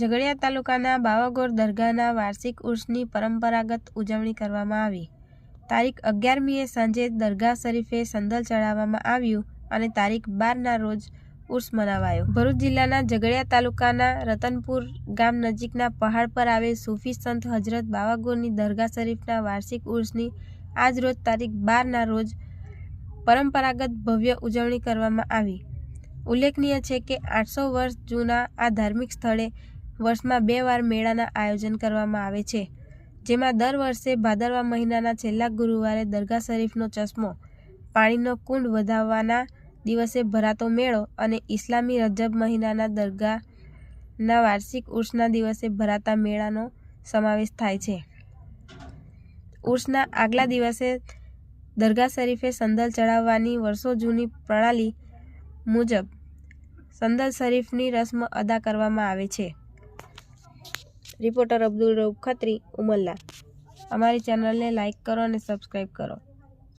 ઝઘડિયા તાલુકાના બાવાગોર દરગાહના વાર્ષિક ઉર્સની પરંપરાગત ઉજવણી કરવામાં આવી। તારીખ 11મીએ સાંજે દરગાહ શરીફે સંદલ ચડાવવામાં આવ્યું અને તારીખ 12ના રોજ ઉર્સ મનાવાયો। ભરૂચ જિલ્લાના ઝઘડિયા તાલુકાના રતનપુર ગામ નજીકના પહાડ પર આવેલ સૂફી સંત હજરત બાવાગોરની દરગાહ શરીફના વાર્ષિક ઉર્સની આજ રોજ તારીખ 12ના રોજ પરંપરાગત ભવ્ય ઉજવણી કરવામાં આવી। ઉલ્લેખનીય છે કે 800 વર્ષ જૂના આ ધાર્મિક સ્થળે વર્ષમાં 2 વાર મેળાના આયોજન કરવામાં આવે છે, જેમાં દર વર્ષે ભાદરવા મહિનાના છેલ્લા ગુરુવારે દરગાહ શરીફનો ચશ્મો, પાણીનો કુંડ વધાવવાના દિવસે ભરાતો મેળો અને ઇસ્લામી રજબ મહિનાના દરગાહના વાર્ષિક ઉર્સના દિવસે ભરાતા મેળાનો સમાવેશ થાય છે। ઉર્સના આગલા દિવસે દરગાહ શરીફે સંદલ ચડાવવાની વર્ષો જૂની પ્રણાલી મુજબ સંદલ શરીફની રસ્મ અદા કરવામાં આવે છે। રિપોર્ટર અબ્દુલ રઉફ ખત્રી, ઉમરલા। અમારી ચેનલને લાઇક કરો અને સબસ્ક્રાઇબ કરો।